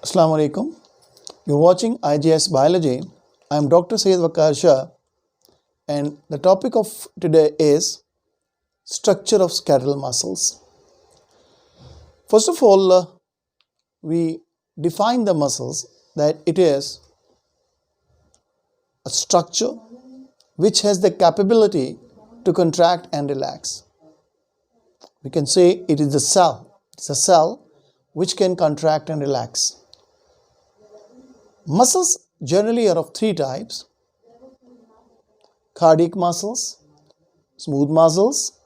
Assalamu alaikum. You're watching IGS Biology. I'm Dr. Syed Waqar Shah, and the topic of today is structure of skeletal muscles. First of all, we define the muscles that it is a structure which has the capability to contract and relax. We can say it is a cell. It's a cell which can contract and relax. Muscles generally are of three types: cardiac muscles, smooth muscles,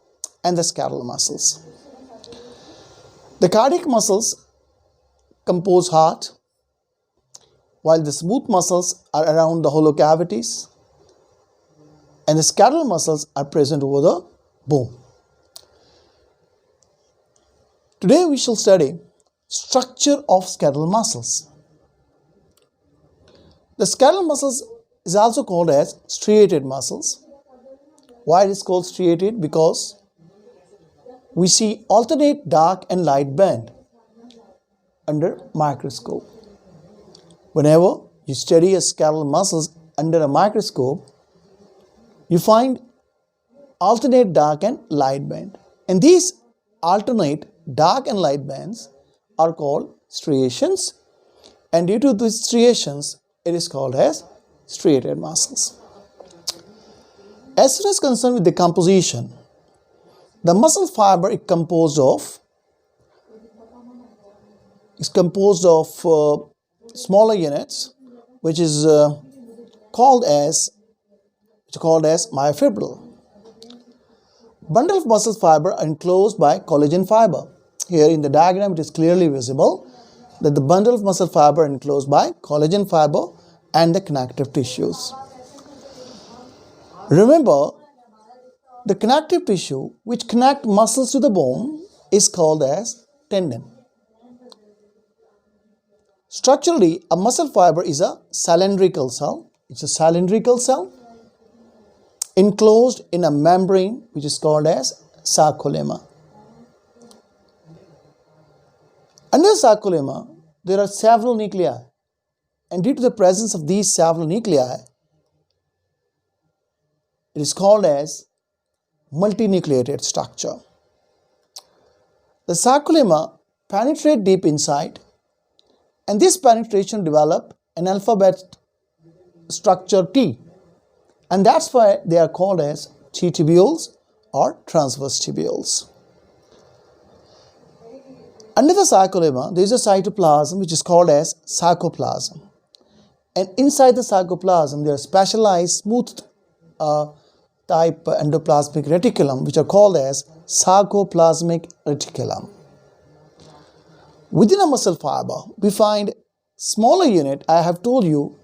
and the skeletal muscles. The cardiac muscles compose heart, while the smooth muscles are around the hollow cavities, and the skeletal muscles are present over the bone. Today we shall study structure of skeletal muscles. The skeletal muscles is also called as striated muscles. Why it is called striated? Because we see alternate dark and light band under microscope. Whenever you study a skeletal muscles under a microscope, you find alternate dark and light band. And these alternate dark and light bands are called striations, and due to these striations, it is called as striated muscles. As far as concerned with the composition, the muscle fiber is composed of smaller units, which is called as myofibril. Bundle of muscle fiber are enclosed by collagen fiber. Here in the diagram, it is clearly visible that the bundle of muscle fiber are enclosed by collagen fiber and the connective tissues. Remember, the connective tissue which connect muscles to the bone is called as tendon. Structurally, a muscle fiber is a cylindrical cell. It's a cylindrical cell enclosed in a membrane which is called as sarcolemma. Under sarcolemma, there are several nuclei, and due to the presence of these several nuclei, it is called as multinucleated structure. The sarcolemma penetrate deep inside, and this penetration develop an alphabet structure T, and that's why they are called as T-tubules or transverse tubules. Under the sarcolemma, there is a cytoplasm which is called as sarcoplasm. And inside the sarcoplasm, there are specialized smooth type endoplasmic reticulum which are called as sarcoplasmic reticulum. Within a muscle fiber, we find smaller unit I have told you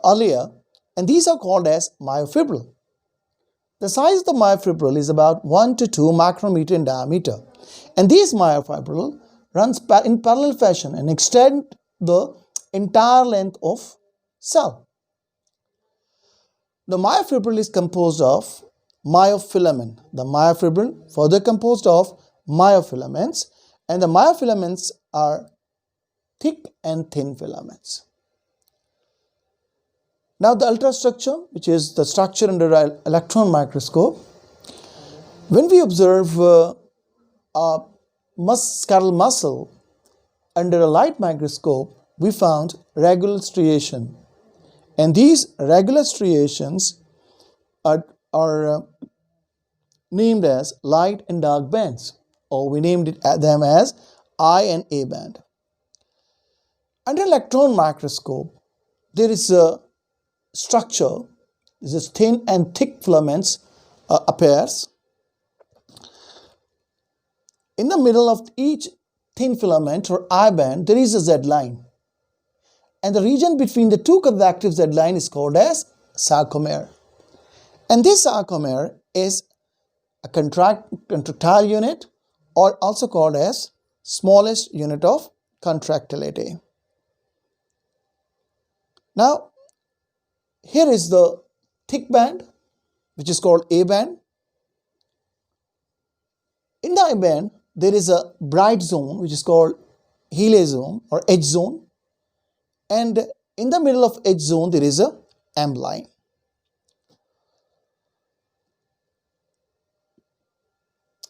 earlier, and these are called as myofibril. The size of the myofibril is about 1 to 2 micrometer in diameter, and these myofibril runs in parallel fashion and extend the entire length of cell. The myofibril is composed of myofilament. The myofibril further composed of myofilaments, and the myofilaments are thick and thin filaments. Now the ultrastructure, which is the structure under an electron microscope. When we observe a skeletal muscle under a light microscope, we found regular striation, and these regular striations are named as light and dark bands, or we named them as I and A band. Under electron microscope, there is a structure. This is thin and thick filaments appears. In the middle of each thin filament or I band, there is a Z line, and the region between the two convective Z line is called as sarcomere. And this sarcomere is a contractile unit, or also called as smallest unit of contractility. Now, here is the thick band, which is called A band. In the I band, there is a bright zone which is called helix zone or edge zone, and in the middle of edge zone there is a M line.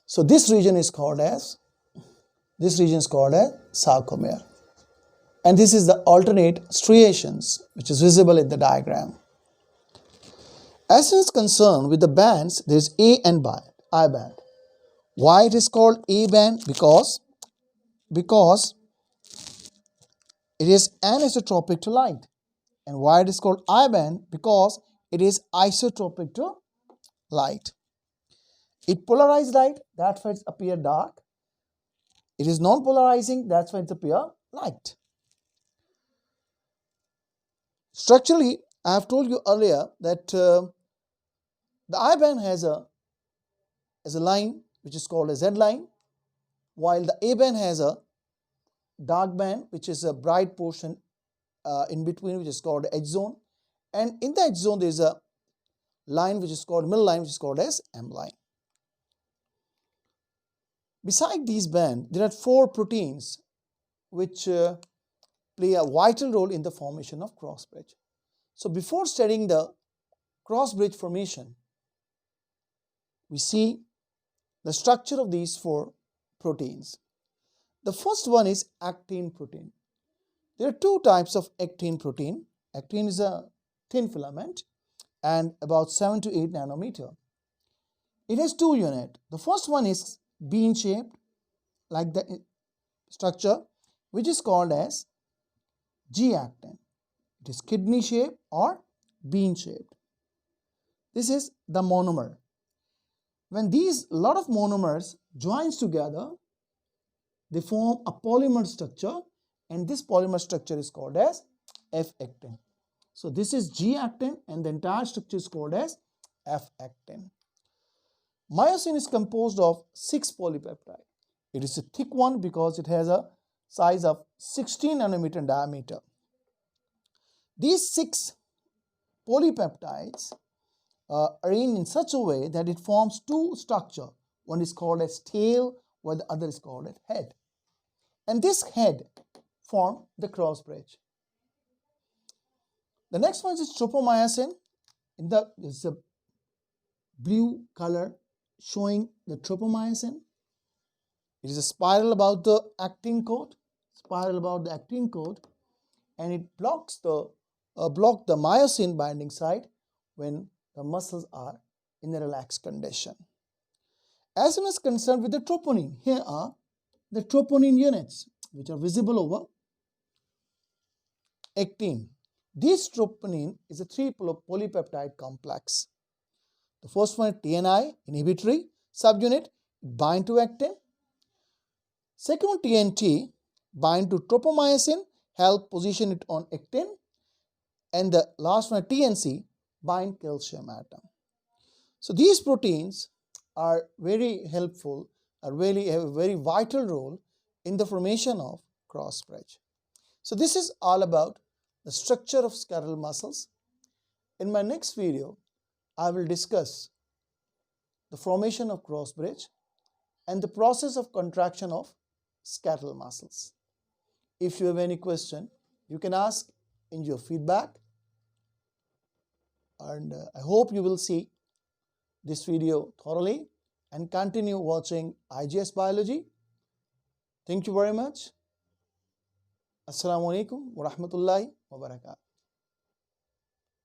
So this region is called as sarcomere, and this is the alternate striations which is visible in the diagram. As is concerned with the bands, there is A and I band. Why it is called A band? Because it is anisotropic to light. And why it is called I band? Because it is isotropic to light. It polarized light, that's why it appear dark. It is non-polarizing, that's why it appear light. Structurally, I have told you earlier that the I band has a line which is called a Z line, while the A band has a dark band which is a bright portion in between, which is called the edge zone, and in the edge zone there is a line which is called middle line, which is called as M line. Beside these bands, there are 4 proteins which play a vital role in the formation of cross bridge. So before studying the cross bridge formation, we see the structure of these 4 proteins. The first one is actin protein. There are 2 types of actin protein. Actin is a thin filament and about 7 to 8 nanometer. It has 2 units. The first one is bean shaped, like the structure, which is called as G-actin. It is kidney shaped or bean shaped. This is the monomer. When these lot of monomers joins together, they form a polymer structure, and this polymer structure is called as F-actin. So this is G-actin and the entire structure is called as F-actin. Myosin is composed of 6 polypeptides. It is a thick one because it has a size of 16 nanometer in diameter. These 6 polypeptides arranged in such a way that it forms 2 structures. One is called as tail, while the other is called as head. And this head form the cross bridge. The next one is tropomyosin. It's a blue color showing the tropomyosin. It is a spiral about the actin coat, and it blocks the myosin binding site when the muscles are in a relaxed condition. As soon as concerned with the troponin, here are the troponin units which are visible over actin. This troponin is a 3 polypeptide complex. The first one is TNI, inhibitory subunit, bind to actin. Second one, TNT, bind to tropomyosin, help position it on actin. And the last one, TNC, bind calcium atom. So these proteins are very helpful, really have a very vital role in the formation of cross bridge. So this is all about the structure of skeletal muscles. In my next video, I will discuss the formation of cross bridge and the process of contraction of skeletal muscles. If you have any question, you can ask in your feedback, and I hope you will see this video thoroughly and continue watching IGS Biology. Thank you very much. Assalamu alaikum wa rahmatullahi wa barakatuh.